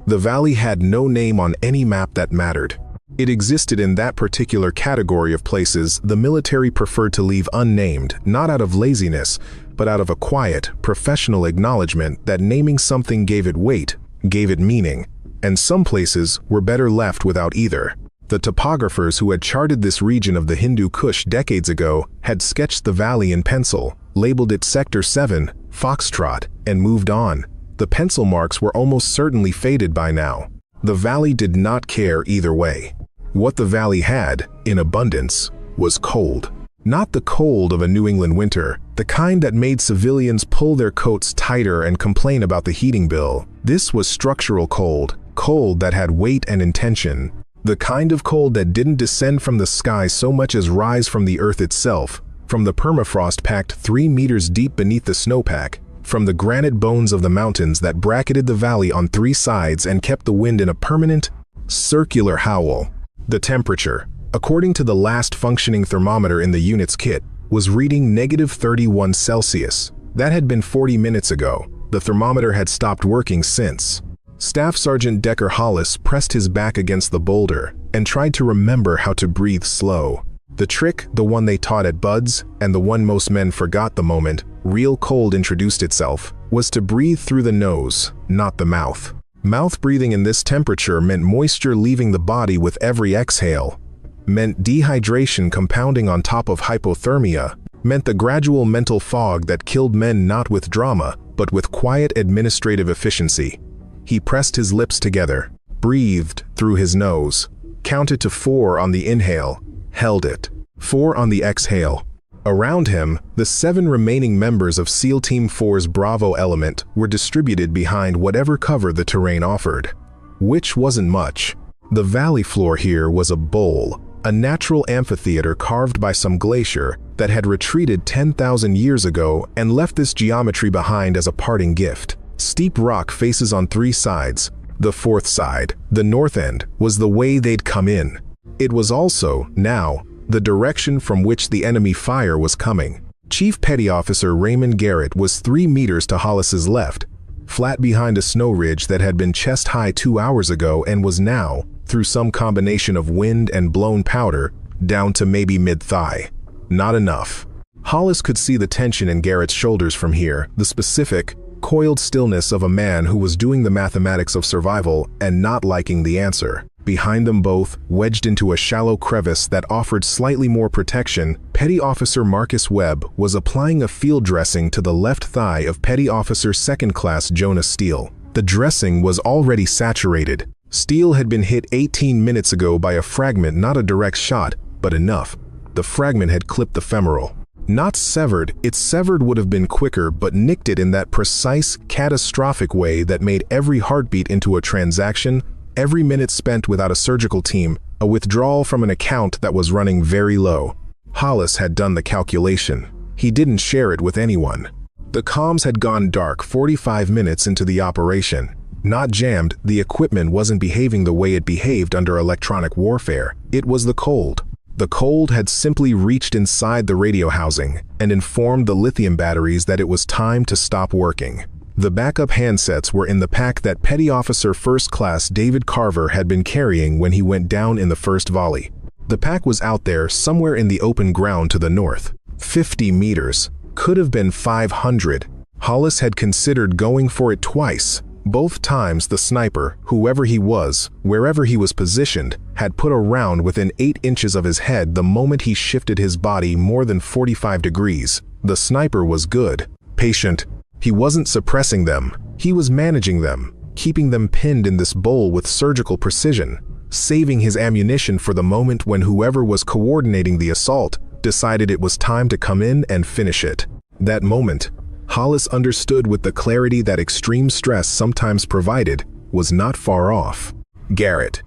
The valley had no name on any map that mattered. It existed in that particular category of places the military preferred to leave unnamed, not out of laziness, but out of a quiet, professional acknowledgement that naming something gave it weight, gave it meaning, and some places were better left without either. The topographers who had charted this region of the Hindu Kush decades ago had sketched the valley in pencil, labeled it Sector 7, Foxtrot, and moved on. The pencil marks were almost certainly faded by now. The valley did not care either way. What the valley had, in abundance, was cold. Not the cold of a New England winter, the kind that made civilians pull their coats tighter and complain about the heating bill. This was structural cold, cold that had weight and intention. The kind of cold that didn't descend from the sky so much as rise from the earth itself, from the permafrost packed 3 meters deep beneath the snowpack, from the granite bones of the mountains that bracketed the valley on 3 sides and kept the wind in a permanent, circular howl. The temperature, according to the last functioning thermometer in the unit's kit, was reading -31 Celsius. That had been 40 minutes ago. The thermometer had stopped working since. Staff Sergeant Decker Hollis pressed his back against the boulder and tried to remember how to breathe slow. The trick, the one they taught at Bud's, and the one most men forgot the moment real cold introduced itself, was to breathe through the nose, not the mouth. Mouth breathing in this temperature meant moisture leaving the body with every exhale, meant dehydration compounding on top of hypothermia, meant the gradual mental fog that killed men not with drama, but with quiet administrative efficiency. He pressed his lips together, breathed through his nose, counted to 4 on the inhale, held it, 4 on the exhale. Around him, the 7 remaining members of SEAL Team 4's Bravo element were distributed behind whatever cover the terrain offered, which wasn't much. The valley floor here was a bowl, a natural amphitheater carved by some glacier that had retreated 10,000 years ago and left this geometry behind as a parting gift. Steep rock faces on 3 sides. The 4th side, the north end, was the way they'd come in. It was also, now, the direction from which the enemy fire was coming. Chief Petty Officer Raymond Garrett was 3 meters to Hollis's left, flat behind a snow ridge that had been chest-high 2 hours ago and was now, through some combination of wind and blown powder, down to maybe mid-thigh. Not enough. Hollis could see the tension in Garrett's shoulders from here, the specific, coiled stillness of a man who was doing the mathematics of survival and not liking the answer. Behind them both, wedged into a shallow crevice that offered slightly more protection, Petty Officer Marcus Webb was applying a field dressing to the left thigh of Petty Officer 2nd Class Jonah Steele. The dressing was already saturated. Steele had been hit 18 minutes ago by a fragment, not a direct shot, but enough. The fragment had clipped the femoral. Not severed, its severed would have been quicker, but nicked it in that precise, catastrophic way that made every heartbeat into a transaction, every minute spent without a surgical team, a withdrawal from an account that was running very low. Hollis had done the calculation. He didn't share it with anyone. The comms had gone dark 45 minutes into the operation. Not jammed, the equipment wasn't behaving the way it behaved under electronic warfare. It was the cold. The cold had simply reached inside the radio housing and informed the lithium batteries that it was time to stop working. The backup handsets were in the pack that Petty Officer 1st Class David Carver had been carrying when he went down in the first volley. The pack was out there somewhere in the open ground to the north. 50 meters. Could have been 500. Hollis had considered going for it twice. Both times the sniper, whoever he was, wherever he was positioned, had put a round within 8 inches of his head the moment he shifted his body more than 45 degrees. The sniper was good, patient. He wasn't suppressing them. He was managing them, keeping them pinned in this bowl with surgical precision, saving his ammunition for the moment when whoever was coordinating the assault decided it was time to come in and finish it. That moment, Hollis understood with the clarity that extreme stress sometimes provided, was not far off. Garrett.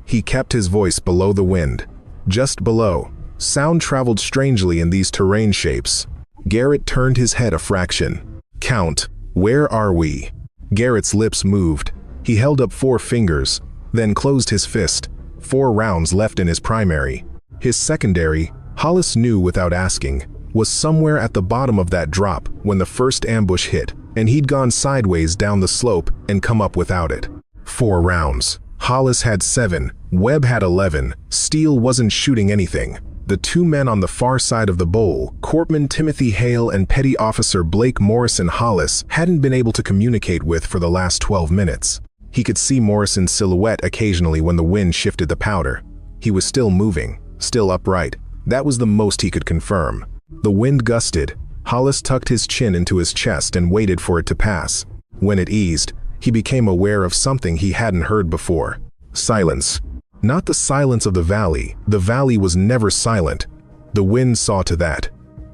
He kept his voice below the wind. Just below. Sound traveled strangely in these terrain shapes. Garrett turned his head a fraction. Count. Where are we? Garrett's lips moved. He held up 4 fingers, then closed his fist. 4 rounds left in his primary. His secondary, Hollis knew without asking, was somewhere at the bottom of that drop when the first ambush hit, and he'd gone sideways down the slope and come up without it. 4 rounds. Hollis had 7, Webb had 11. Steele wasn't shooting anything. The 2 men on the far side of the bowl, Corpsman Timothy Hale and Petty Officer Blake Morrison Hollis, hadn't been able to communicate with for the last 12 minutes. He could see Morrison's silhouette occasionally when the wind shifted the powder. He was still moving, still upright. That was the most he could confirm. The wind gusted. Hollis tucked his chin into his chest and waited for it to pass. When it eased, he became aware of something he hadn't heard before. Silence. Not the silence of the valley. The valley was never silent. The wind saw to that.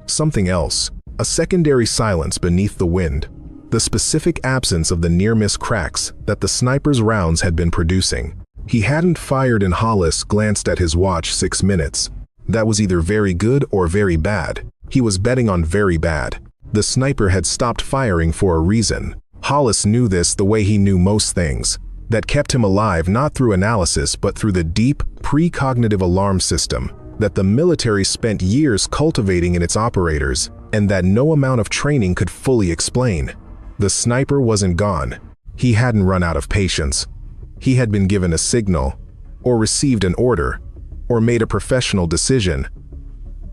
Something else. A secondary silence beneath the wind. The specific absence of the near-miss cracks that the sniper's rounds had been producing. He hadn't fired and Hollis glanced at his watch 6 minutes. That was either very good or very bad. He was betting on very bad. The sniper had stopped firing for a reason. Hollis knew this the way he knew most things. That kept him alive not through analysis but through the deep, precognitive alarm system that the military spent years cultivating in its operators and that no amount of training could fully explain. The sniper wasn't gone. He hadn't run out of patience. He had been given a signal, or received an order, or made a professional decision.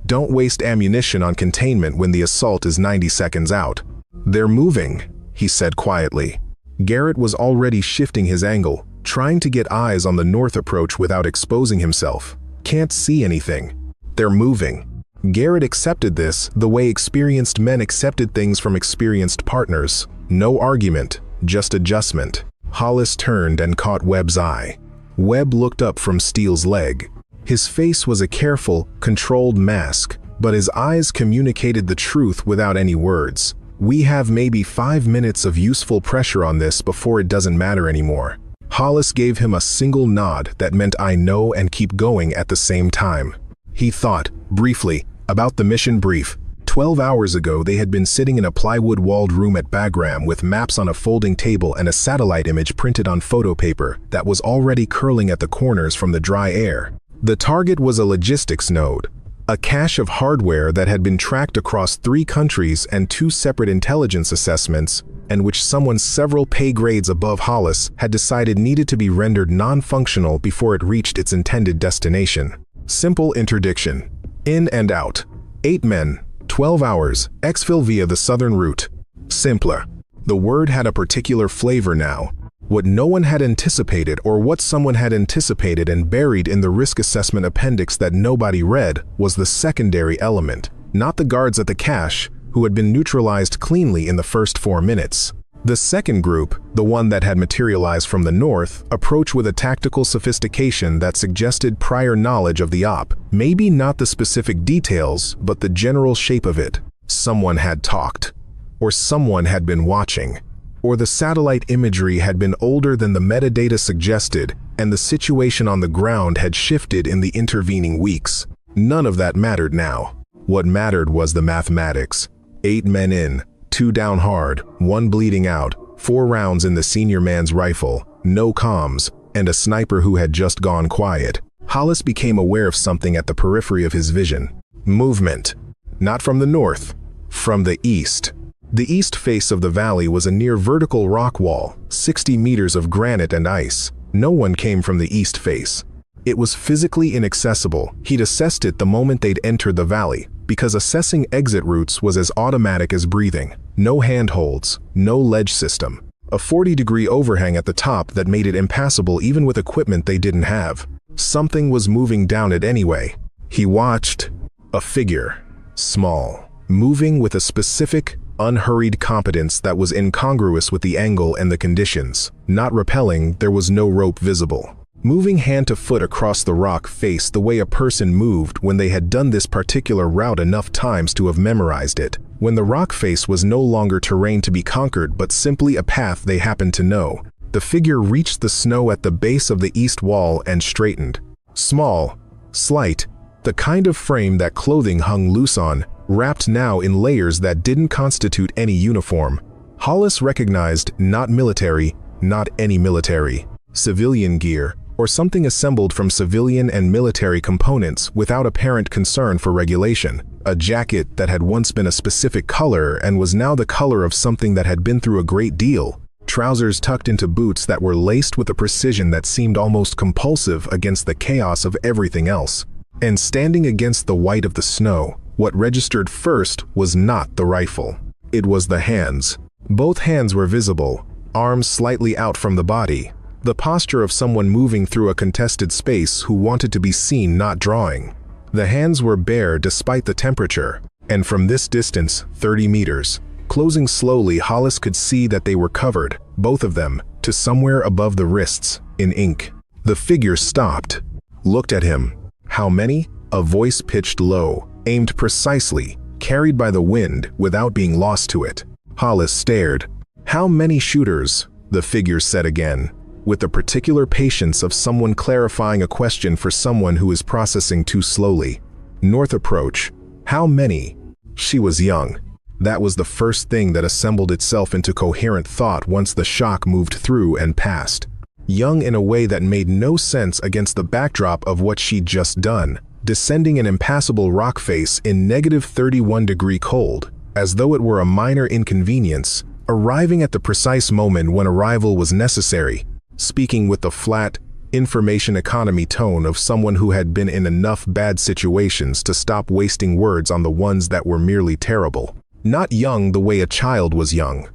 Don't waste ammunition on containment when the assault is 90 seconds out. They're moving, he said quietly. Garrett was already shifting his angle, trying to get eyes on the north approach without exposing himself. Can't see anything. They're moving. Garrett accepted this the way experienced men accepted things from experienced partners. No argument, just adjustment. Hollis turned and caught Webb's eye. Webb looked up from Steele's leg. His face was a careful, controlled mask, but his eyes communicated the truth without any words. We have maybe 5 minutes of useful pressure on this before it doesn't matter anymore. Hollis gave him a single nod that meant I know and keep going at the same time. He thought, briefly, about the mission brief. 12 hours ago they had been sitting in a plywood-walled room at Bagram with maps on a folding table and a satellite image printed on photo paper that was already curling at the corners from the dry air. The target was a logistics node, a cache of hardware that had been tracked across 3 countries and 2 separate intelligence assessments, and which someone several pay grades above Hollis had decided needed to be rendered non-functional before it reached its intended destination. Simple interdiction. In and out. 8 men, 12 hours, exfil via the southern route. Simpler. The word had a particular flavor now. What no one had anticipated, or what someone had anticipated and buried in the risk assessment appendix that nobody read, was the secondary element, not the guards at the cache, who had been neutralized cleanly in the first 4 minutes. The second group, the one that had materialized from the north, approached with a tactical sophistication that suggested prior knowledge of the op, maybe not the specific details, but the general shape of it. Someone had talked, or someone had been watching. Or the satellite imagery had been older than the metadata suggested, and the situation on the ground had shifted in the intervening weeks. None of that mattered now. What mattered was the mathematics. 8 men in, 2 down hard, 1 bleeding out, 4 rounds in the senior man's rifle, no comms, and a sniper who had just gone quiet. Hollis became aware of something at the periphery of his vision. Movement. Not from the north, from the east. The east face of the valley was a near vertical rock wall, 60 meters of granite and ice. No one came from the east face. It was physically inaccessible. He'd assessed it the moment they'd entered the valley, because assessing exit routes was as automatic as breathing. No handholds, no ledge system. A 40-degree overhang at the top that made it impassable even with equipment they didn't have. Something was moving down it anyway. He watched. A figure. Small. Moving with a specific, unhurried competence that was incongruous with the angle and the conditions. Not repelling, there was no rope visible. Moving hand to foot across the rock face the way a person moved when they had done this particular route enough times to have memorized it. When the rock face was no longer terrain to be conquered but simply a path they happened to know. The figure reached the snow at the base of the east wall and straightened. Small, slight, the kind of frame that clothing hung loose on, wrapped now in layers that didn't constitute any uniform. Hollis recognized not military, not any military. Civilian gear, or something assembled from civilian and military components without apparent concern for regulation. A jacket that had once been a specific color and was now the color of something that had been through a great deal. trousers tucked into boots that were laced with a precision that seemed almost compulsive against the chaos of everything else. And standing against the white of the snow, what registered first was not the rifle. It was the hands. Both hands were visible, arms slightly out from the body, the posture of someone moving through a contested space who wanted to be seen, not drawing. The hands were bare despite the temperature, and from this distance, 30 meters, closing slowly, Hollis could see that they were covered, both of them, to somewhere above the wrists, in ink. The figure stopped, looked at him. How many? A voice pitched low, aimed precisely, carried by the wind without being lost to it. Hollis stared. How many shooters? The figure said again, with the particular patience of someone clarifying a question for someone who is processing too slowly. North approach. How many? She was young. That was the first thing that assembled itself into coherent thought once the shock moved through and passed. Young in a way that made no sense against the backdrop of what she'd just done, descending an impassable rock face in -31-degree cold, as though it were a minor inconvenience, arriving at the precise moment when arrival was necessary, speaking with the flat, information economy tone of someone who had been in enough bad situations to stop wasting words on the ones that were merely terrible. Not young the way a child was young.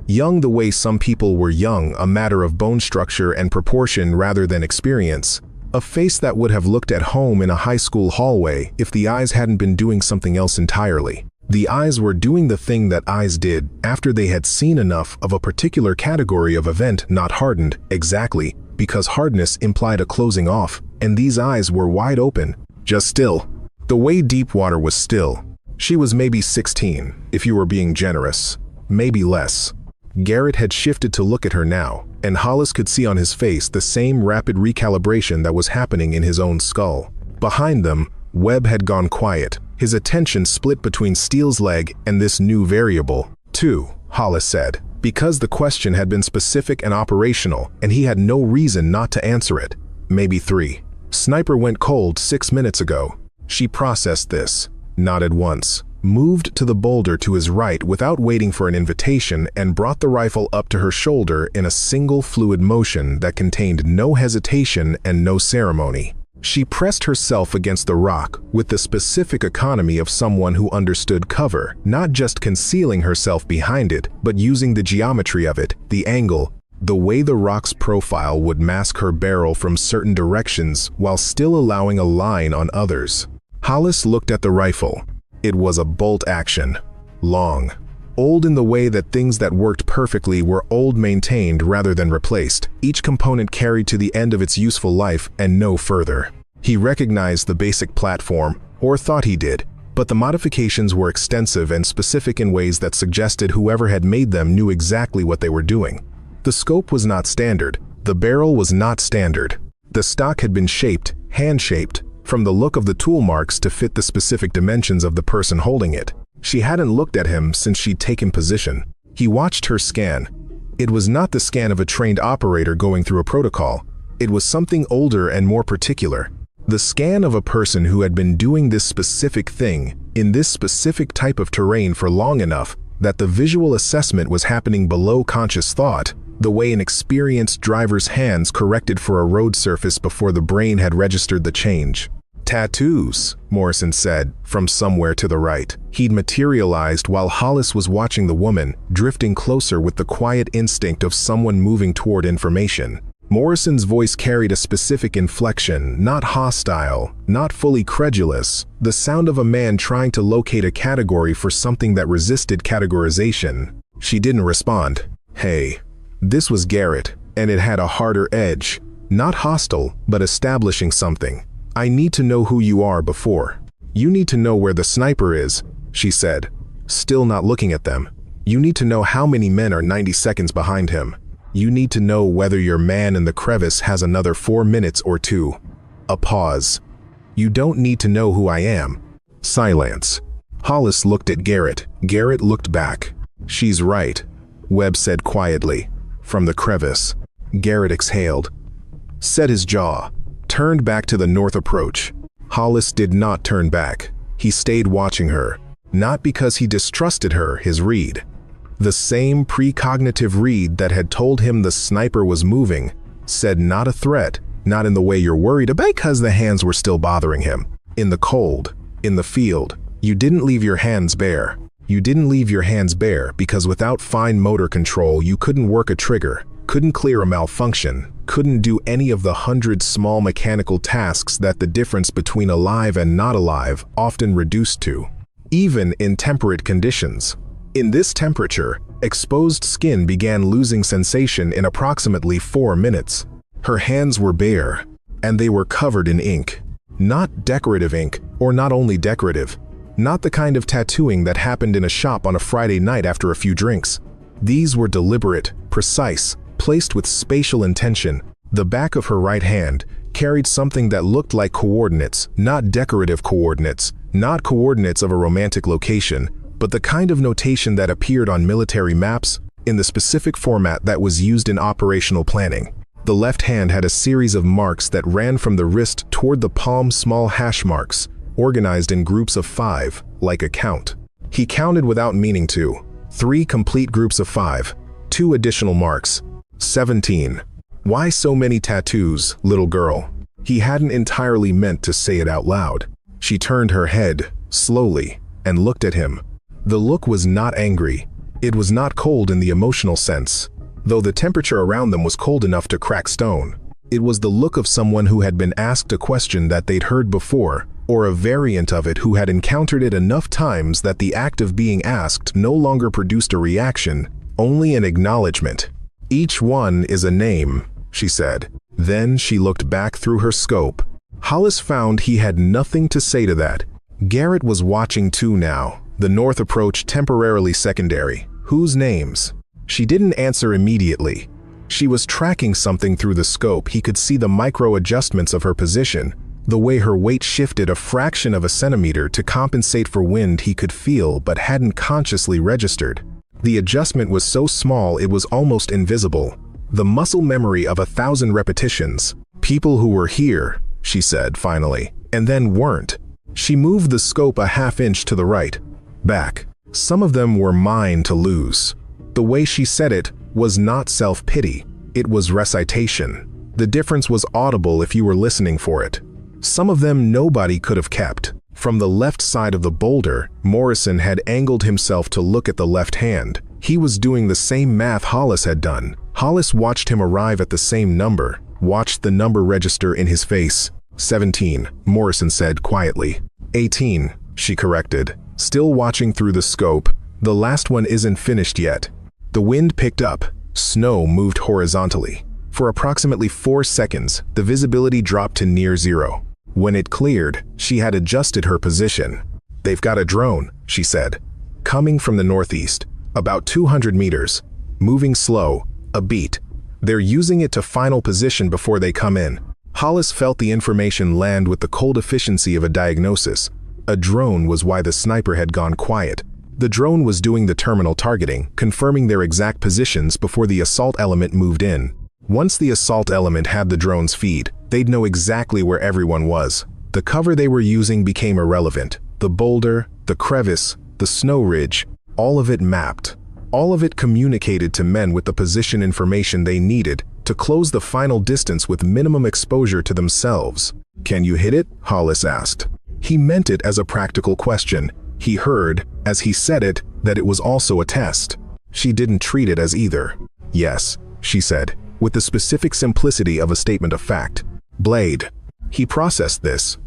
Young the way some people were young, a matter of bone structure and proportion rather than experience. A face that would have looked at home in a high school hallway if the eyes hadn't been doing something else entirely. The eyes were doing the thing that eyes did after they had seen enough of a particular category of event, not hardened, exactly, because hardness implied a closing off, and these eyes were wide open, just still. The way Deepwater was still. She was maybe 16, if you were being generous. Maybe less. Garrett had shifted to look at her now, and Hollis could see on his face the same rapid recalibration that was happening in his own skull. Behind them, Webb had gone quiet, his attention split between Steele's leg and this new variable. 2, Hollis said, because the question had been specific and operational, and he had no reason not to answer it. Maybe 3. Sniper went cold 6 minutes ago. She processed this, nodded once, moved to the boulder to his right without waiting for an invitation, and brought the rifle up to her shoulder in a single fluid motion that contained no hesitation and no ceremony. She pressed herself against the rock with the specific economy of someone who understood cover, not just concealing herself behind it, but using the geometry of it, the angle, the way the rock's profile would mask her barrel from certain directions while still allowing a line on others. Hollis looked at the rifle. It was a bolt action. Long. Old in the way that things that worked perfectly were old, maintained rather than replaced, each component carried to the end of its useful life and no further. He recognized the basic platform, or thought he did, but the modifications were extensive and specific in ways that suggested whoever had made them knew exactly what they were doing. The scope was not standard. The barrel was not standard. The stock had been shaped, hand-shaped, from the look of the tool marks to fit the specific dimensions of the person holding it. She hadn't looked at him since she'd taken position. He watched her scan. It was not the scan of a trained operator going through a protocol. It was something older and more particular. The scan of a person who had been doing this specific thing, in this specific type of terrain for long enough that the visual assessment was happening below conscious thought, the way an experienced driver's hands corrected for a road surface before the brain had registered the change. Tattoos, Morrison said, from somewhere to the right. He'd materialized while Hollis was watching the woman, drifting closer with the quiet instinct of someone moving toward information. Morrison's voice carried a specific inflection, not hostile, not fully credulous, the sound of a man trying to locate a category for something that resisted categorization. She didn't respond. Hey. This was Garrett, and it had a harder edge. Not hostile, but establishing something. I need to know who you are before. You need to know where the sniper is, she said, still not looking at them. You need to know how many men are 90 seconds behind him. You need to know whether your man in the crevice has another 4 minutes or 2. A pause. You don't need to know who I am. Silence. Hollis looked at Garrett. Garrett looked back. She's right, Webb said quietly. From the crevice. Garrett exhaled. Set his jaw. Turned back to the north approach. Hollis did not turn back. He stayed watching her. Not because he distrusted her, his read. The same precognitive read that had told him the sniper was moving said not a threat, not in the way you're worried about because the hands were still bothering him. In the cold, in the field, you didn't leave your hands bare. You didn't leave your hands bare because without fine motor control you couldn't work a trigger, couldn't clear a malfunction, couldn't do any of the 100 small mechanical tasks that the difference between alive and not alive often reduced to. Even in temperate conditions. In this temperature, exposed skin began losing sensation in approximately 4 minutes. Her hands were bare, and they were covered in ink. Not decorative ink, or not only decorative. Not the kind of tattooing that happened in a shop on a Friday night after a few drinks. These were deliberate, precise, placed with spatial intention. The back of her right hand carried something that looked like coordinates, not decorative coordinates, not coordinates of a romantic location, but the kind of notation that appeared on military maps in the specific format that was used in operational planning. The left hand had a series of marks that ran from the wrist toward the palm, small hash marks, organized in groups of 5, like a count. He counted without meaning to. 3 complete groups of 5. 2 additional marks. 17. Why so many tattoos, little girl? He hadn't entirely meant to say it out loud. She turned her head, slowly, and looked at him. The look was not angry. It was not cold in the emotional sense, though the temperature around them was cold enough to crack stone. It was the look of someone who had been asked a question that they'd heard before, or a variant of it who had encountered it enough times that the act of being asked no longer produced a reaction, only an acknowledgement. Each one is a name, she said. Then she looked back through her scope. Hollis found he had nothing to say to that. Garrett was watching too now. The north approach temporarily secondary. Whose names? She didn't answer immediately. She was tracking something through the scope. He could see the micro adjustments of her position, the way her weight shifted a fraction of a centimeter to compensate for wind he could feel but hadn't consciously registered. The adjustment was so small it was almost invisible. The muscle memory of 1,000 repetitions. People who were here, she said finally, and then weren't. She moved the scope a half-inch to the right. Back. Some of them were mine to lose. The way she said it was not self-pity. It was recitation. The difference was audible if you were listening for it. Some of them nobody could have kept. From the left side of the boulder, Morrison had angled himself to look at the left hand. He was doing the same math Hollis had done. Hollis watched him arrive at the same number, watched the number register in his face. 17, Morrison said quietly. 18, she corrected. Still watching through the scope. The last one isn't finished yet. The wind picked up. Snow moved horizontally. For approximately 4 seconds, the visibility dropped to near zero. When it cleared, she had adjusted her position. They've got a drone, she said. Coming from the northeast, about 200 meters. Moving slow, a beat. They're using it to final position before they come in. Hollis felt the information land with the cold efficiency of a diagnosis. A drone was why the sniper had gone quiet. The drone was doing the terminal targeting, confirming their exact positions before the assault element moved in. Once the assault element had the drone's feed, they'd know exactly where everyone was. The cover they were using became irrelevant. The boulder, the crevice, the snow ridge, all of it mapped. All of it communicated to men with the position information they needed to close the final distance with minimum exposure to themselves. "Can you hit it?" Hollis asked. He meant it as a practical question. He heard, as he said it, that it was also a test. She didn't treat it as either. "Yes," she said, with the specific simplicity of a statement of fact. "Blade." He processed this.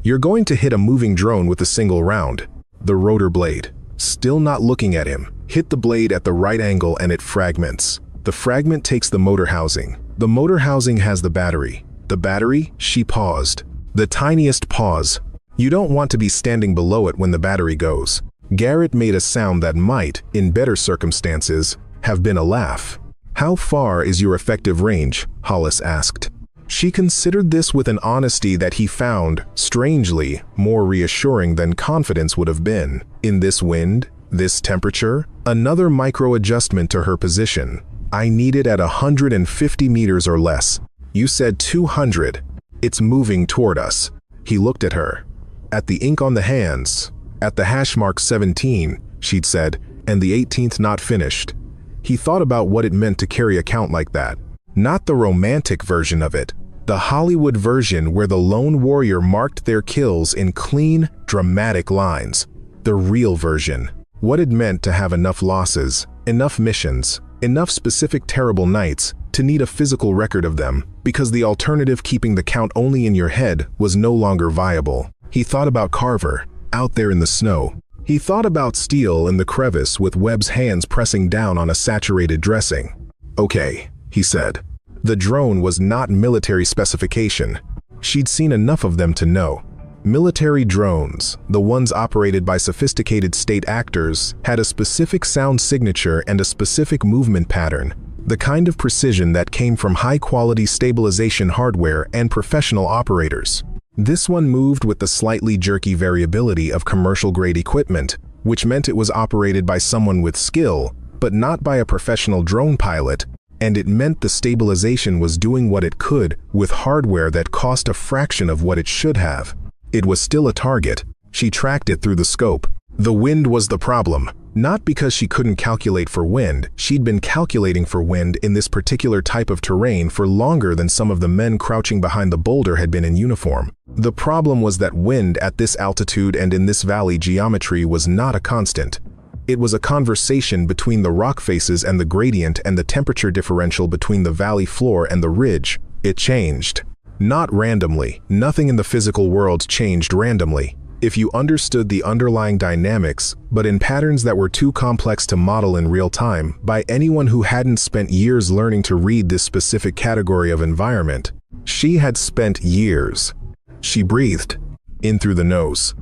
"You're going to hit a moving drone with a single round." The rotor blade, still not looking at him, hit the blade at the right angle and it fragments. The fragment takes the motor housing. The motor housing has the battery. The battery? She paused. The tiniest pause. You don't want to be standing below it when the battery goes. Garrett made a sound that might, in better circumstances, have been a laugh. "How far is your effective range?" Hollis asked. She considered this with an honesty that he found, strangely, more reassuring than confidence would have been. In this wind, this temperature, another micro-adjustment to her position. "I need it at 150 meters or less." "You said 200. It's moving toward us." He looked at her. "At the ink on the hands, at the hash mark 17, she'd said, and the 18th not finished. He thought about what it meant to carry a count like that. Not the romantic version of it, the Hollywood version where the lone warrior marked their kills in clean, dramatic lines. The real version. What it meant to have enough losses, enough missions, enough specific terrible nights to need a physical record of them, because the alternative, keeping the count only in your head, was no longer viable. He thought about Carver, out there in the snow. He thought about Steele in the crevice with Webb's hands pressing down on a saturated dressing. Okay, he said. The drone was not military specification. She'd seen enough of them to know. Military drones, the ones operated by sophisticated state actors, had a specific sound signature and a specific movement pattern, the kind of precision that came from high-quality stabilization hardware and professional operators. This one moved with the slightly jerky variability of commercial-grade equipment, which meant it was operated by someone with skill, but not by a professional drone pilot, and it meant the stabilization was doing what it could with hardware that cost a fraction of what it should have. It was still a target. She tracked it through the scope. The wind was the problem. Not because she couldn't calculate for wind. She'd been calculating for wind in this particular type of terrain for longer than some of the men crouching behind the boulder had been in uniform. The problem was that wind at this altitude and in this valley geometry was not a constant. It was a conversation between the rock faces and the gradient and the temperature differential between the valley floor and the ridge. It changed. Not randomly. Nothing in the physical world changed randomly. If you understood the underlying dynamics, but in patterns that were too complex to model in real time by anyone who hadn't spent years learning to read this specific category of environment. She had spent years. She breathed in through the nose.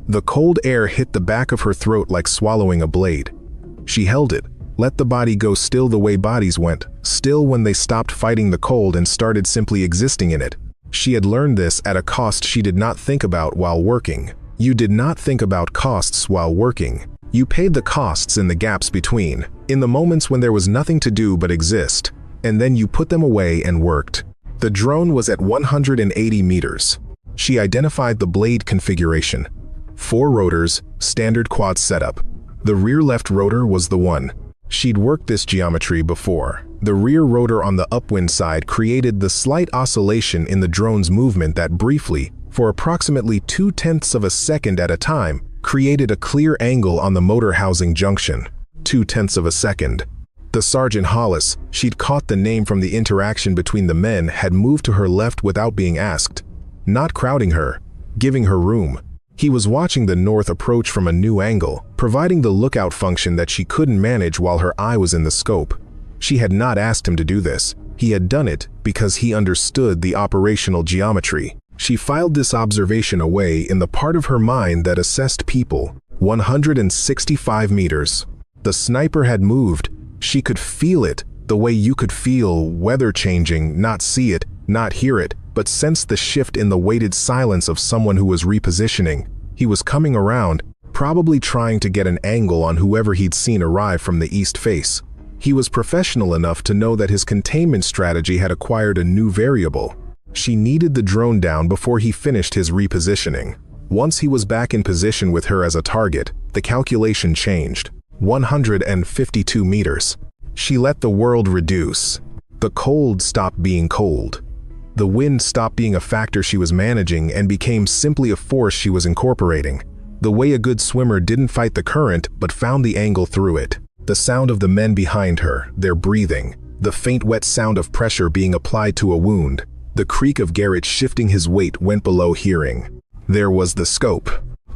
The cold air hit the back of her throat like swallowing a blade. She held it, let the body go still the way bodies went, still when they stopped fighting the cold and started simply existing in it. She had learned this at a cost she did not think about while working. You did not think about costs while working. You paid the costs in the gaps between, in the moments when there was nothing to do but exist, and then you put them away and worked. The drone was at 180 meters. She identified the blade configuration. 4 rotors, standard quad setup. The rear left rotor was the one. She'd worked this geometry before. The rear rotor on the upwind side created the slight oscillation in the drone's movement that briefly, for approximately 0.2 of a second at a time, created a clear angle on the motor housing junction. 0.2 of a second. The Sergeant Hollis, she'd caught the name from the interaction between the men, had moved to her left without being asked. Not crowding her, giving her room. He was watching the north approach from a new angle, providing the lookout function that she couldn't manage while her eye was in the scope. She had not asked him to do this. He had done it because he understood the operational geometry. She filed this observation away in the part of her mind that assessed people. 165 meters. The sniper had moved. She could feel it, the way you could feel weather changing, not see it, not hear it, but sense the shift in the weighted silence of someone who was repositioning. He was coming around, probably trying to get an angle on whoever he'd seen arrive from the east face. He was professional enough to know that his containment strategy had acquired a new variable. She needed the drone down before he finished his repositioning. Once he was back in position with her as a target, the calculation changed. 152 meters. She let the world reduce. The cold stopped being cold. The wind stopped being a factor she was managing and became simply a force she was incorporating. The way a good swimmer didn't fight the current but found the angle through it. The sound of the men behind her, their breathing, the faint wet sound of pressure being applied to a wound, the creak of Garrett shifting his weight went below hearing. There was the scope.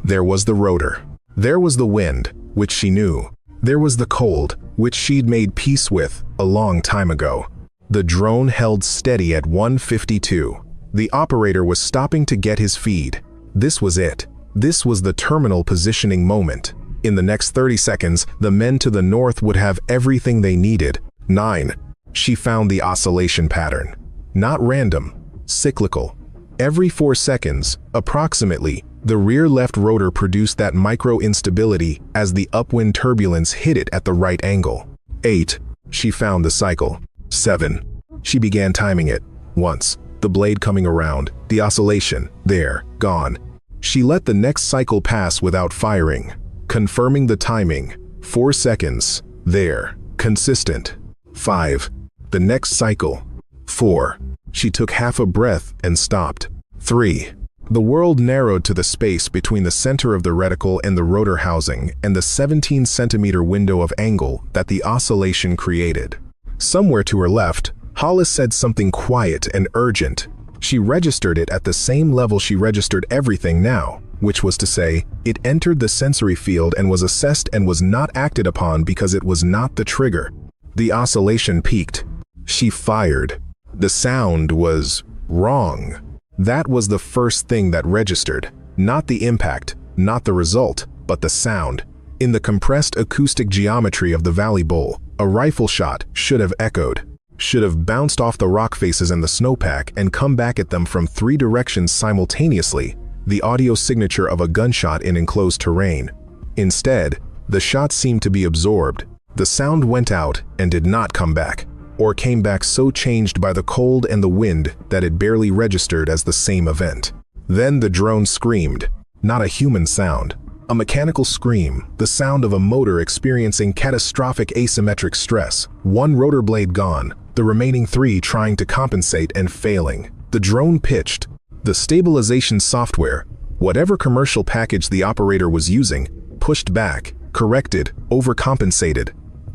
There was the rotor. There was the wind, which she knew. There was the cold, which she'd made peace with a long time ago. The drone held steady at 152. The operator was stopping to get his feed. This was it. This was the terminal positioning moment. In the next 30 seconds, the men to the north would have everything they needed. 9. She found the oscillation pattern. Not random, cyclical. Every 4 seconds, approximately, the rear left rotor produced that micro instability as the upwind turbulence hit it at the right angle. 8. She found the cycle. 7. She began timing it. Once, the blade coming around, the oscillation, there, gone. She let the next cycle pass without firing, confirming the timing. 4 seconds. There. Consistent. 5. The next cycle. 4. She took half a breath and stopped. 3. The world narrowed to the space between the center of the reticle and the rotor housing and the 17-centimeter window of angle that the oscillation created. Somewhere to her left, Hollis said something quiet and urgent. She registered it at the same level she registered everything now, which was to say, it entered the sensory field and was assessed and was not acted upon because it was not the trigger. The oscillation peaked. She fired. The sound was wrong. That was the first thing that registered. Not the impact, not the result, but the sound. In the compressed acoustic geometry of the Valley Bowl, a rifle shot should have echoed, should have bounced off the rock faces and the snowpack and come back at them from 3 directions simultaneously, the audio signature of a gunshot in enclosed terrain. Instead, the shot seemed to be absorbed. The sound went out and did not come back, or came back so changed by the cold and the wind that it barely registered as the same event. Then the drone screamed. Not a human sound. A mechanical scream, the sound of a motor experiencing catastrophic asymmetric stress. 1 rotor blade gone, the remaining 3 trying to compensate and failing. The drone pitched. The stabilization software, whatever commercial package the operator was using, pushed back, corrected, overcompensated.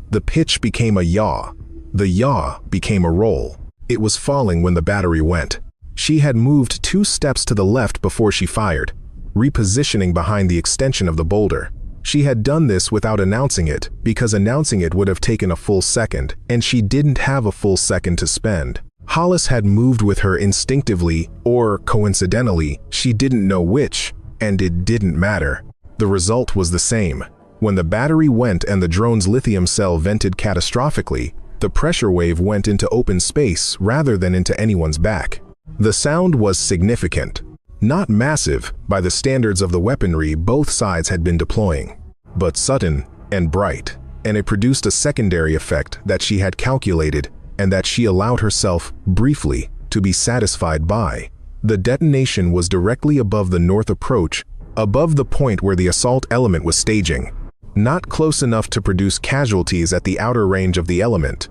The pitch became a yaw. The yaw became a roll. It was falling when the battery went. She had moved 2 steps to the left before she fired, repositioning behind the extension of the boulder. She had done this without announcing it, because announcing it would have taken a full second, and she didn't have a full second to spend. Hollis had moved with her instinctively, or coincidentally, she didn't know which, and it didn't matter. The result was the same. When the battery went and the drone's lithium cell vented catastrophically, the pressure wave went into open space rather than into anyone's back. The sound was significant. Not massive by the standards of the weaponry both sides had been deploying, but sudden and bright, and it produced a secondary effect that she had calculated and that she allowed herself, briefly, to be satisfied by. The detonation was directly above the north approach, above the point where the assault element was staging. Not close enough to produce casualties at the outer range of the element.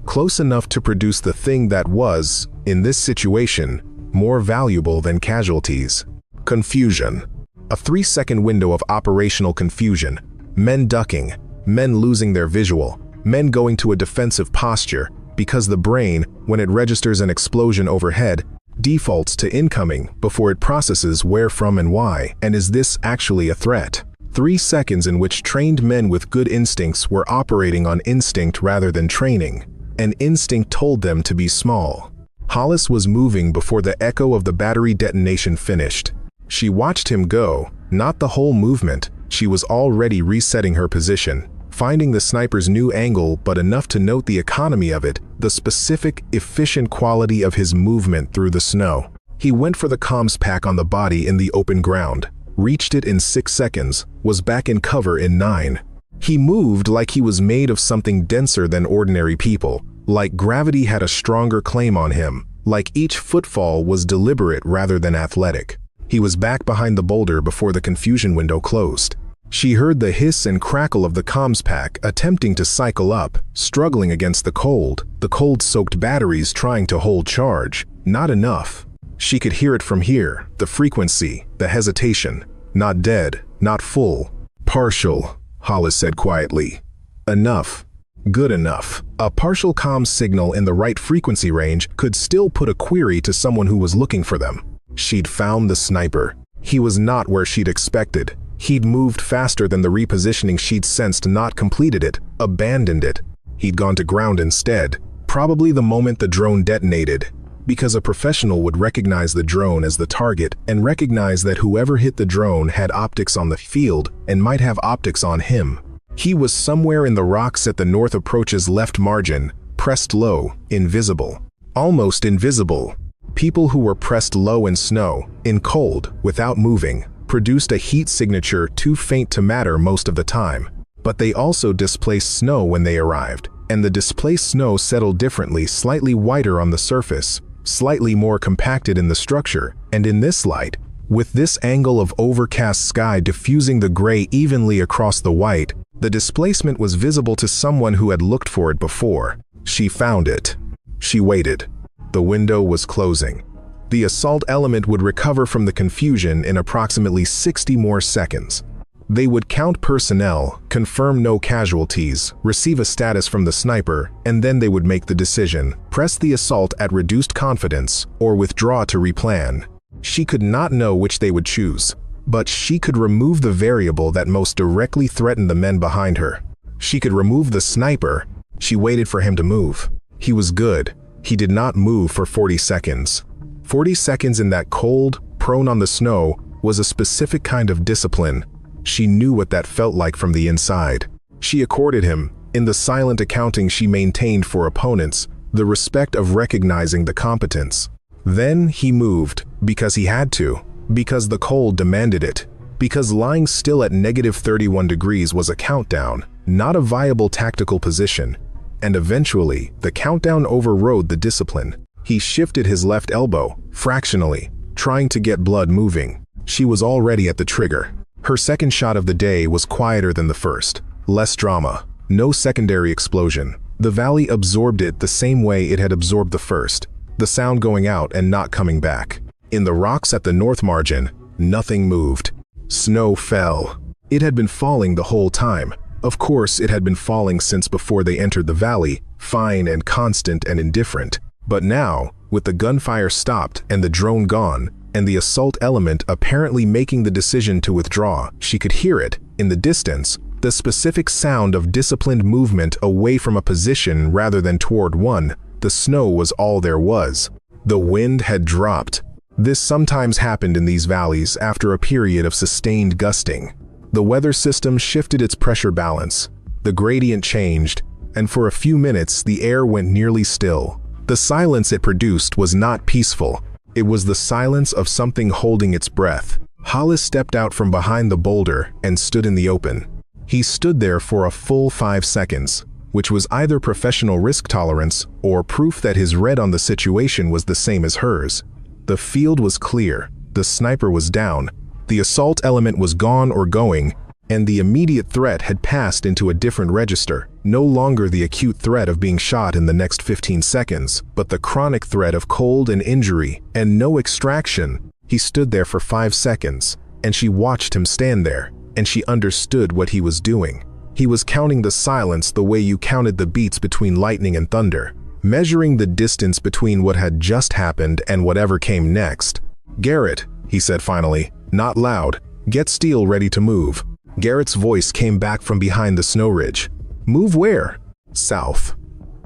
Close enough to produce the thing that was, in this situation, more valuable than casualties. Confusion. A 3-second window of operational confusion. Men ducking, men losing their visual, men going to a defensive posture, because the brain, when it registers an explosion overhead, defaults to incoming before it processes where from and why, and is this actually a threat? 3 seconds in which trained men with good instincts were operating on instinct rather than training, and instinct told them to be small. Hollis was moving before the echo of the battery detonation finished. She watched him go, not the whole movement. She was already resetting her position, finding the sniper's new angle but enough to note the economy of it, the specific, efficient quality of his movement through the snow. He went for the comms pack on the body in the open ground, reached it in 6 seconds, was back in cover in 9. He moved like he was made of something denser than ordinary people, like gravity had a stronger claim on him, like each footfall was deliberate rather than athletic. He was back behind the boulder before the confusion window closed. She heard the hiss and crackle of the comms pack attempting to cycle up, struggling against the cold-soaked batteries trying to hold charge. Not enough. She could hear it from here, the frequency, the hesitation. Not dead, not full. Partial, Hollis said quietly. Enough. Good enough. A partial comms signal in the right frequency range could still put a query to someone who was looking for them. She'd found the sniper. He was not where she'd expected. He'd moved faster than the repositioning she'd sensed, not completed it, abandoned it. He'd gone to ground instead, probably the moment the drone detonated, because a professional would recognize the drone as the target and recognize that whoever hit the drone had optics on the field and might have optics on him. He was somewhere in the rocks at the north approach's left margin, pressed low, invisible. Almost invisible. People who were pressed low in snow, in cold, without moving, produced a heat signature too faint to matter most of the time. But they also displaced snow when they arrived, and the displaced snow settled differently, slightly whiter on the surface, slightly more compacted in the structure, and in this light, with this angle of overcast sky diffusing the gray evenly across the white, The displacement was visible to someone who had looked for it before. She found it. She waited. The window was closing. The assault element would recover from the confusion in approximately 60 more seconds. They would count personnel, confirm no casualties, receive a status from the sniper, and then they would make the decision, press the assault at reduced confidence, or withdraw to replan. She could not know which they would choose, but she could remove the variable that most directly threatened the men behind her. She could remove the sniper. She waited for him to move. He was good. He did not move for 40 seconds. 40 seconds in that cold, prone on the snow, was a specific kind of discipline. She knew what that felt like from the inside. She accorded him, in the silent accounting she maintained for opponents, the respect of recognizing the competence. Then he moved, because he had to, because the cold demanded it, because lying still at -31 degrees was a countdown, not a viable tactical position. And eventually, the countdown overrode the discipline. He shifted his left elbow, fractionally, trying to get blood moving. She was already at the trigger. Her second shot of the day was quieter than the first. Less drama. No secondary explosion. The valley absorbed it the same way it had absorbed the first. The sound going out and not coming back. In the rocks at the north margin, nothing moved. Snow fell. It had been falling the whole time. Of course, it had been falling since before they entered the valley, fine and constant and indifferent. But now, with the gunfire stopped and the drone gone, and the assault element apparently making the decision to withdraw, she could hear it, in the distance, the specific sound of disciplined movement away from a position rather than toward one. The snow was all there was. The wind had dropped. This sometimes happened in these valleys after a period of sustained gusting. The weather system shifted its pressure balance. The gradient changed, and for a few minutes the air went nearly still. The silence it produced was not peaceful. It was the silence of something holding its breath. Hollis stepped out from behind the boulder and stood in the open. He stood there for a full 5 seconds, which was either professional risk tolerance or proof that his read on the situation was the same as hers. The field was clear, the sniper was down, the assault element was gone or going, and the immediate threat had passed into a different register. No longer the acute threat of being shot in the next 15 seconds, but the chronic threat of cold and injury, and no extraction. He stood there for 5 seconds, and she watched him stand there, and she understood what he was doing. He was counting the silence the way you counted the beats between lightning and thunder, measuring the distance between what had just happened and whatever came next. "Garrett," he said finally, not loud, "get Steele ready to move." Garrett's voice came back from behind the snow ridge. "Move where?" "South.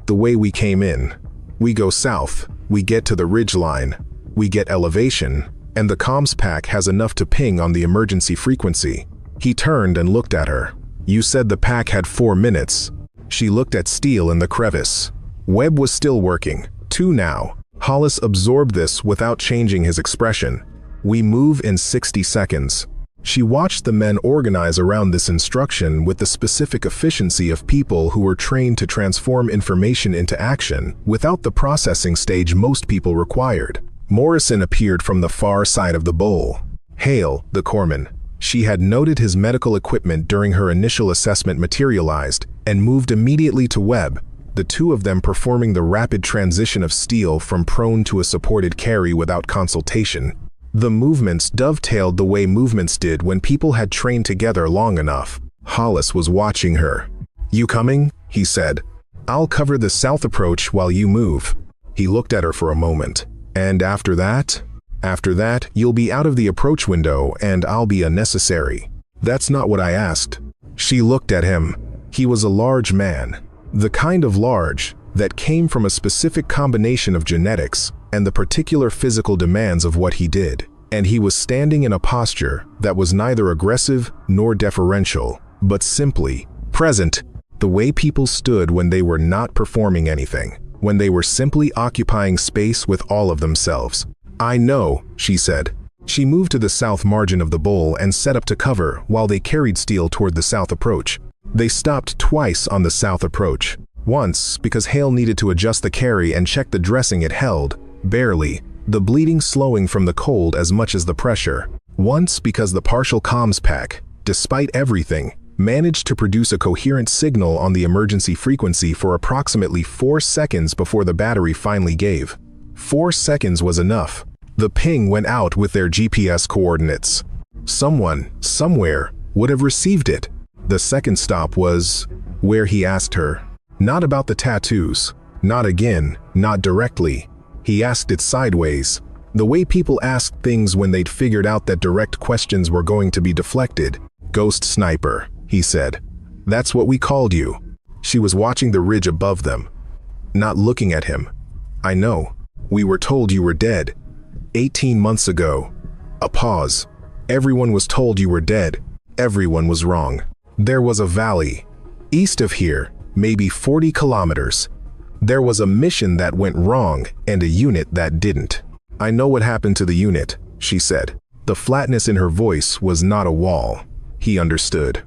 The way we came in. We go south, we get to the ridge line, we get elevation, and the comms pack has enough to ping on the emergency frequency." He turned and looked at her. "You said the pack had 4 minutes." She looked at Steele in the crevice. Webb was still working. 2 now. Hollis absorbed this without changing his expression. "We move in 60 seconds. She watched the men organize around this instruction with the specific efficiency of people who were trained to transform information into action without the processing stage most people required. Morrison appeared from the far side of the bowl. Hale, the corpsman. She had noted his medical equipment during her initial assessment materialized and moved immediately to Webb, the two of them performing the rapid transition of Steele from prone to a supported carry without consultation. The movements dovetailed the way movements did when people had trained together long enough. Hollis was watching her. "You coming?" he said. "I'll cover the south approach while you move." He looked at her for a moment. "And after that?" "After that, you'll be out of the approach window and I'll be unnecessary." "That's not what I asked." She looked at him. He was a large man. The kind of large that came from a specific combination of genetics and the particular physical demands of what he did. And he was standing in a posture that was neither aggressive nor deferential, but simply present, the way people stood when they were not performing anything, when they were simply occupying space with all of themselves. "I know," she said. She moved to the south margin of the bowl and set up to cover while they carried Steele toward the south approach. They stopped twice on the south approach. Once because Hale needed to adjust the carry and check the dressing it held, barely, the bleeding slowing from the cold as much as the pressure. Once because the partial comms pack, despite everything, managed to produce a coherent signal on the emergency frequency for approximately 4 seconds before the battery finally gave. 4 seconds was enough. The ping went out with their GPS coordinates. Someone, somewhere, would have received it. The second stop was where he asked her. Not about the tattoos. Not again, not directly. He asked it sideways. The way people asked things when they'd figured out that direct questions were going to be deflected. "Ghost sniper," he said. "That's what we called you." She was watching the ridge above them, not looking at him. "I know. We were told you were dead. 18 months ago." A pause. "Everyone was told you were dead. Everyone was wrong. There was a valley. East of here, maybe 40 kilometers. There was a mission that went wrong and a unit that didn't. I know what happened to the unit," she said. The flatness in her voice was not a wall. He understood.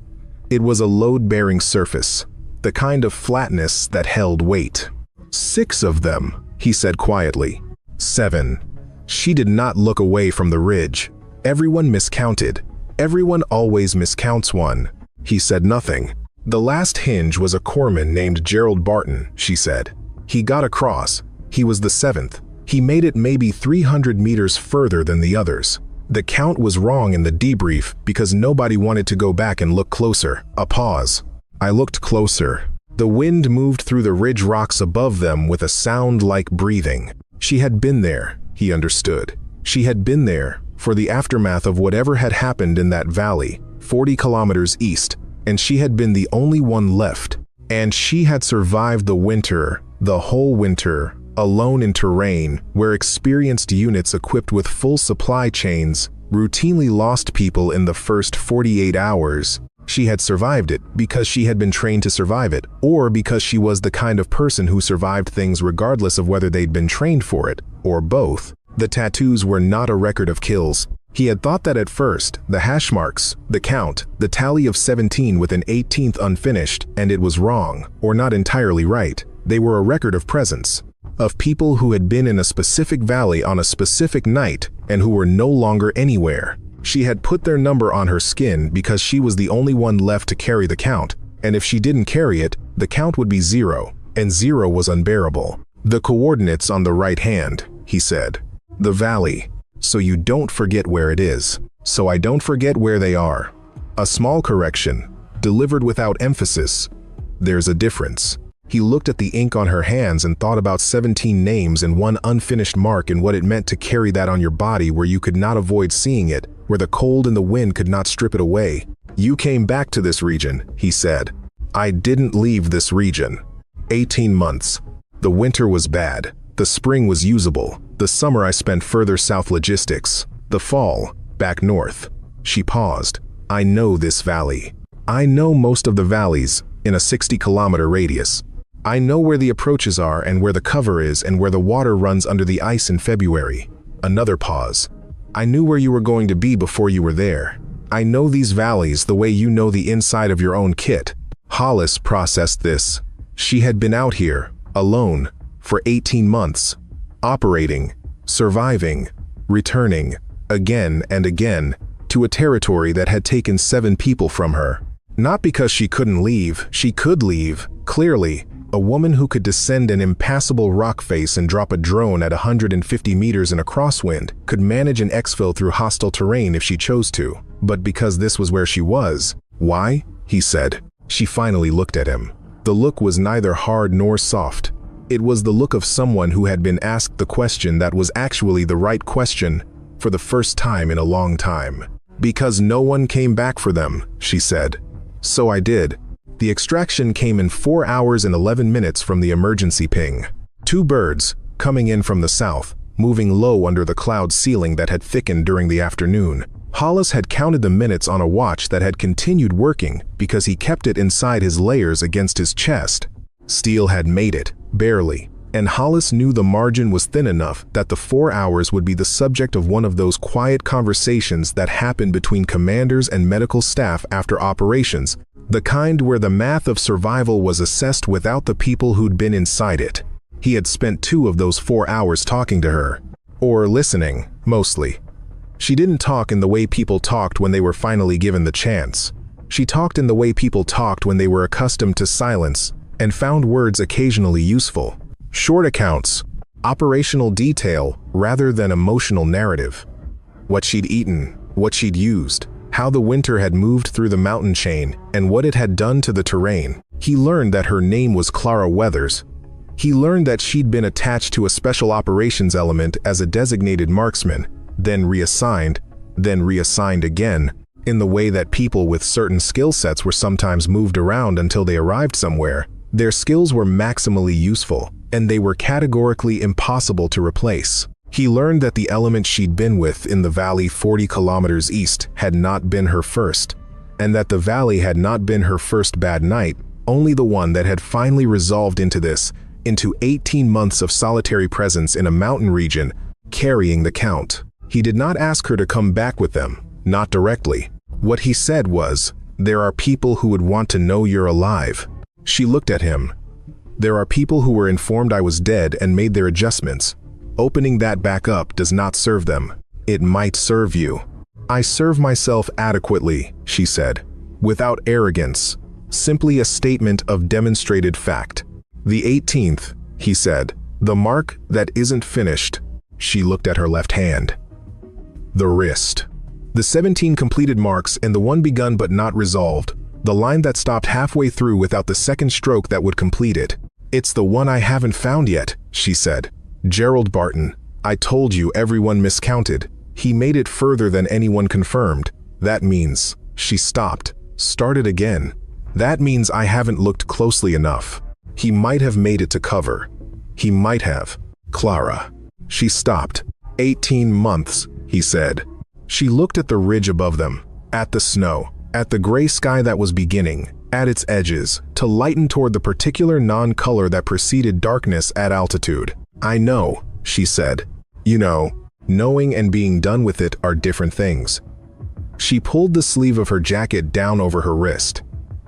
It was a load-bearing surface, the kind of flatness that held weight. 6 of them, he said quietly. 7. She did not look away from the ridge. Everyone miscounted. Everyone always miscounts one. He said nothing. The last hinge was a corpsman named Gerald Barton, she said. He got across. He was the 7th. He made it maybe 300 meters further than the others. The count was wrong in the debrief because nobody wanted to go back and look closer. A pause. I looked closer. The wind moved through the ridge rocks above them with a sound like breathing. She had been there, he understood. She had been there for the aftermath of whatever had happened in that valley, 40 kilometers east, and she had been the only one left. And she had survived the winter, the whole winter, alone in terrain where experienced units equipped with full supply chains routinely lost people in the first 48 hours. She had survived it because she had been trained to survive it, or because she was the kind of person who survived things regardless of whether they'd been trained for it, or both. The tattoos were not a record of kills. He had thought that at first, the hash marks, the count, the tally of 17 with an 18th unfinished, and it was wrong, or not entirely right. They were a record of presence, of people who had been in a specific valley on a specific night and who were no longer anywhere. She had put their number on her skin because she was the only one left to carry the count, and if she didn't carry it, the count would be 0, and 0 was unbearable. The coordinates on the right hand, he said. The valley. So you don't forget where it is. So I don't forget where they are. A small correction, delivered without emphasis. There's a difference. He looked at the ink on her hands and thought about 17 names and one unfinished mark and what it meant to carry that on your body where you could not avoid seeing it, where the cold and the wind could not strip it away. You came back to this region, he said. I didn't leave this region. 18 months. The winter was bad. The spring was usable. The summer I spent further south logistics. The fall, back north. She paused. I know this valley. I know most of the valleys in a 60-kilometer radius. I know where the approaches are and where the cover is and where the water runs under the ice in February. Another pause. I knew where you were going to be before you were there. I know these valleys the way you know the inside of your own kit. Hollis processed this. She had been out here, alone, for 18 months, operating, surviving, returning, again and again, to a territory that had taken 7 people from her. Not because she couldn't leave, she could leave, clearly. A woman who could descend an impassable rock face and drop a drone at 150 meters in a crosswind could manage an exfil through hostile terrain if she chose to. But because this was where she was. Why? He said. She finally looked at him. The look was neither hard nor soft. It was the look of someone who had been asked the question that was actually the right question for the first time in a long time. Because no one came back for them, she said. So I did. The extraction came in 4 hours and 11 minutes from the emergency ping. 2 birds, coming in from the south, moving low under the cloud ceiling that had thickened during the afternoon. Hollis had counted the minutes on a watch that had continued working because he kept it inside his layers against his chest. Steel had made it, barely, and Hollis knew the margin was thin enough that the 4 hours would be the subject of one of those quiet conversations that happen between commanders and medical staff after operations, the kind where the math of survival was assessed without the people who'd been inside it. He had spent 2 of those 4 hours talking to her, or listening, mostly. She didn't talk in the way people talked when they were finally given the chance. She talked in the way people talked when they were accustomed to silence, and found words occasionally useful. Short accounts, operational detail rather than emotional narrative. What she'd eaten, what she'd used, how the winter had moved through the mountain chain, and what it had done to the terrain. He learned that her name was Clara Weathers. He learned that she'd been attached to a special operations element as a designated marksman, then reassigned again, in the way that people with certain skill sets were sometimes moved around until they arrived somewhere. Their skills were maximally useful, and they were categorically impossible to replace. He learned that the element she'd been with in the valley 40 kilometers east had not been her first, and that the valley had not been her first bad night, only the one that had finally resolved into 18 months of solitary presence in a mountain region, carrying the count. He did not ask her to come back with them, not directly. What he said was, "There are people who would want to know you're alive." She looked at him. "There are people who were informed I was dead and made their adjustments. Opening that back up does not serve them. It might serve you." "I serve myself adequately," she said, without arrogance, simply a statement of demonstrated fact. "The 18th, he said, "the mark that isn't finished." She looked at her left hand. The wrist. The 17 completed marks and the one begun but not resolved. The line that stopped halfway through without the second stroke that would complete it. "It's the one I haven't found yet," she said. "Gerald Barton. I told you everyone miscounted. He made it further than anyone confirmed. That means..." She stopped, started again. "That means I haven't looked closely enough. He might have made it to cover. He might have." "Clara." She stopped. 18 months, he said. She looked at the ridge above them, at the snow, at the gray sky that was beginning, at its edges, to lighten toward the particular non-color that preceded darkness at altitude. "I know," she said. "You know, knowing and being done with it are different things." She pulled the sleeve of her jacket down over her wrist.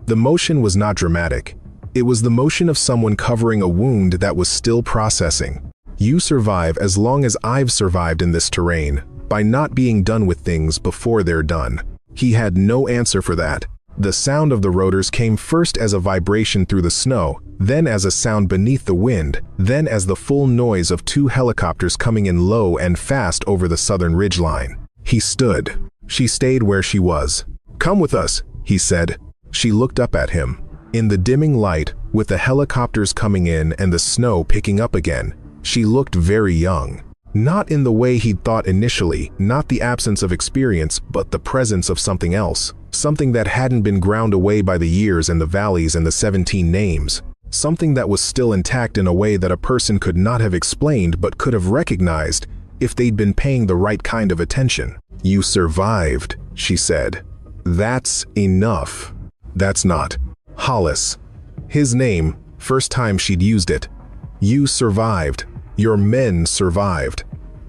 The motion was not dramatic. It was the motion of someone covering a wound that was still processing. You survive as long as I've survived in this terrain, by not being done with things before they're done. He had no answer for that. The sound of the rotors came first as a vibration through the snow, then as a sound beneath the wind, then as the full noise of 2 helicopters coming in low and fast over the southern ridgeline. He stood. She stayed where she was. "Come with us," he said. She looked up at him. In the dimming light, with the helicopters coming in and the snow picking up again, she looked very young. Not in the way he'd thought initially, not the absence of experience, but the presence of something else. Something that hadn't been ground away by the years and the valleys and the 17 names. Something that was still intact in a way that a person could not have explained but could have recognized if they'd been paying the right kind of attention. "You survived," she said. "That's enough." "That's not." Hollis. His name, first time she'd used it. "You survived. Your men survived.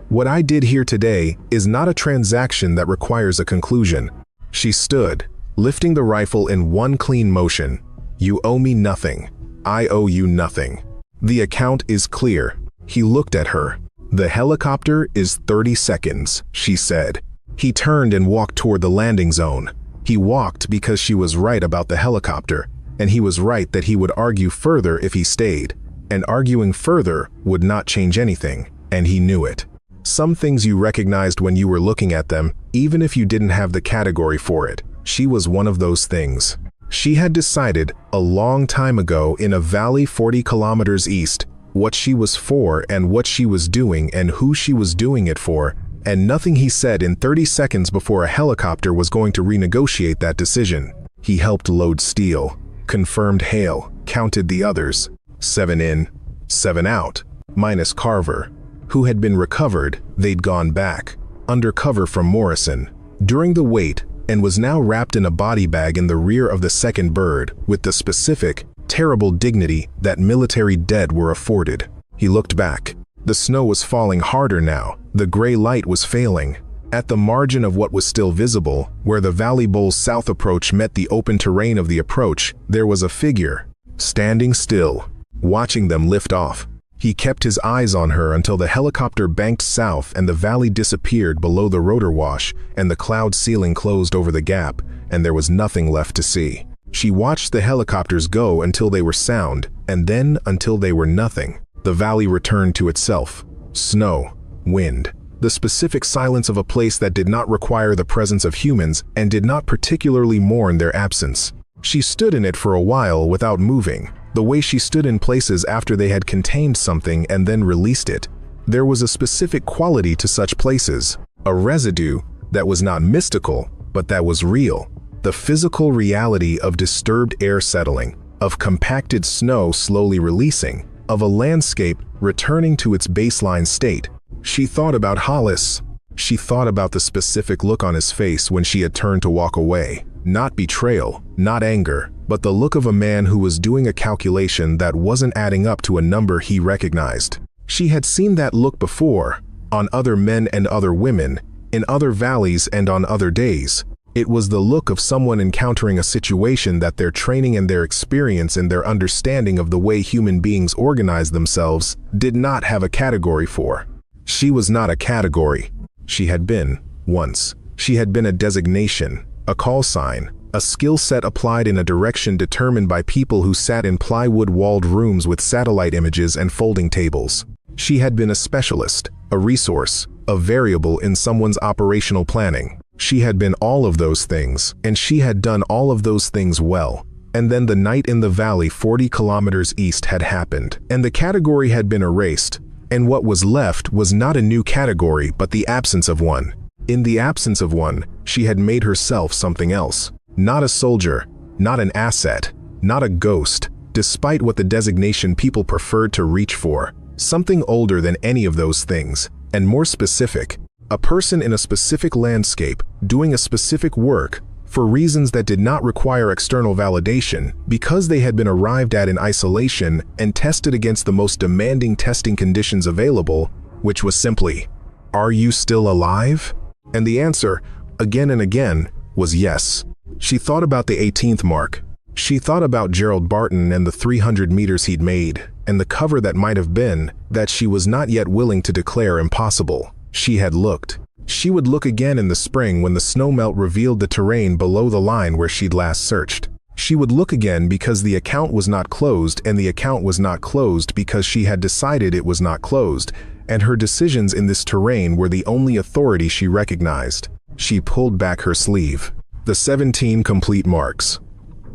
What I did here today is not a transaction that requires a conclusion." She stood, lifting the rifle in one clean motion. "You owe me nothing. I owe you nothing. The account is clear." He looked at her. "The helicopter is 30 seconds, she said. He turned and walked toward the landing zone. He walked because she was right about the helicopter, and he was right that he would argue further if he stayed. And arguing further would not change anything, and he knew it. Some things you recognized when you were looking at them, even if you didn't have the category for it. She was one of those things. She had decided, a long time ago in a valley 40 kilometers east, what she was for and what she was doing and who she was doing it for, and nothing he said in 30 seconds before a helicopter was going to renegotiate that decision. He helped load steel, confirmed hail, counted the others. 7 in, 7 out, minus Carver, who had been recovered. They'd gone back, undercover from Morrison, during the wait, and was now wrapped in a body bag in the rear of the second bird, with the specific, terrible dignity that military dead were afforded. He looked back. The snow was falling harder now. The gray light was failing. At the margin of what was still visible, where the Valley Bowl's south approach met the open terrain of the approach, there was a figure, standing still, watching them lift off. He kept his eyes on her until the helicopter banked south and the valley disappeared below the rotor wash and the cloud ceiling closed over the gap, and there was nothing left to see. She watched the helicopters go until they were sound, and then until they were nothing. The valley returned to itself. Snow, wind, the specific silence of a place that did not require the presence of humans and did not particularly mourn their absence. She stood in it for a while without moving, the way she stood in places after they had contained something and then released it. There was a specific quality to such places, a residue that was not mystical, but that was real. The physical reality of disturbed air settling, of compacted snow slowly releasing, of a landscape returning to its baseline state. She thought about Hollis. She thought about the specific look on his face when she had turned to walk away. Not betrayal, not anger, but the look of a man who was doing a calculation that wasn't adding up to a number he recognized. She had seen that look before, on other men and other women, in other valleys and on other days. It was the look of someone encountering a situation that their training and their experience and their understanding of the way human beings organize themselves did not have a category for. She was not a category. She had been, once. She had been a designation, a call sign, a skill set applied in a direction determined by people who sat in plywood-walled rooms with satellite images and folding tables. She had been a specialist, a resource, a variable in someone's operational planning. She had been all of those things, and she had done all of those things well. And then the night in the valley 40 kilometers east had happened, and the category had been erased, and what was left was not a new category but the absence of one. In the absence of one, she had made herself something else. Not a soldier, not an asset, not a ghost, despite what the designation people preferred to reach for. Something older than any of those things, and more specific. A person in a specific landscape, doing a specific work, for reasons that did not require external validation, because they had been arrived at in isolation and tested against the most demanding testing conditions available, which was simply, "Are you still alive?" And the answer, again and again, was yes. She thought about the 18th mark. She thought about Gerald Barton and the 300 meters he'd made, and the cover that might have been, that she was not yet willing to declare impossible. She had looked. She would look again in the spring when the snowmelt revealed the terrain below the line where she'd last searched. She would look again because the account was not closed, and the account was not closed because she had decided it was not closed, and her decisions in this terrain were the only authority she recognized. She pulled back her sleeve. The 17 complete marks.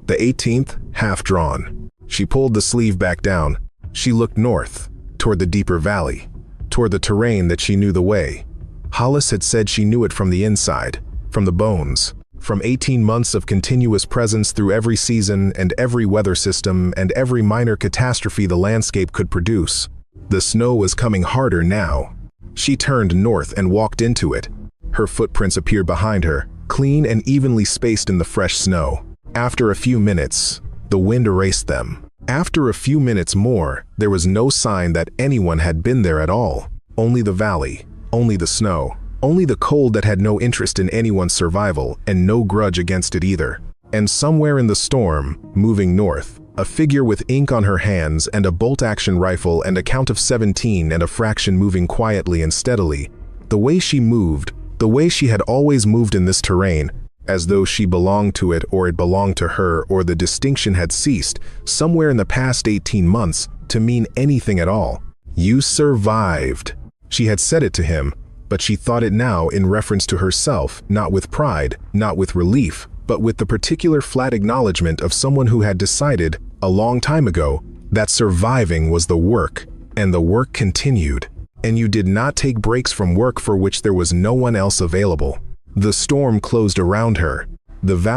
The 18th, half drawn. She pulled the sleeve back down. She looked north, toward the deeper valley, toward the terrain that she knew the way. Hollis had said she knew it from the inside, from the bones, from 18 months of continuous presence through every season and every weather system and every minor catastrophe the landscape could produce. The snow was coming harder now. She turned north and walked into it. Her footprints appeared behind her, clean and evenly spaced in the fresh snow. After a few minutes, the wind erased them. After a few minutes more, there was no sign that anyone had been there at all. Only the valley, only the snow, only the cold that had no interest in anyone's survival and no grudge against it either. And somewhere in the storm, moving north, a figure with ink on her hands and a bolt-action rifle and a count of 17 and a fraction moving quietly and steadily. The way she moved, the way she had always moved in this terrain, as though she belonged to it or it belonged to her or the distinction had ceased, somewhere in the past 18 months, to mean anything at all. You survived. She had said it to him, but she thought it now in reference to herself, not with pride, not with relief, but with the particular flat acknowledgement of someone who had decided, a long time ago, that surviving was the work, and the work continued. And you did not take breaks from work for which there was no one else available. The storm closed around her. The valley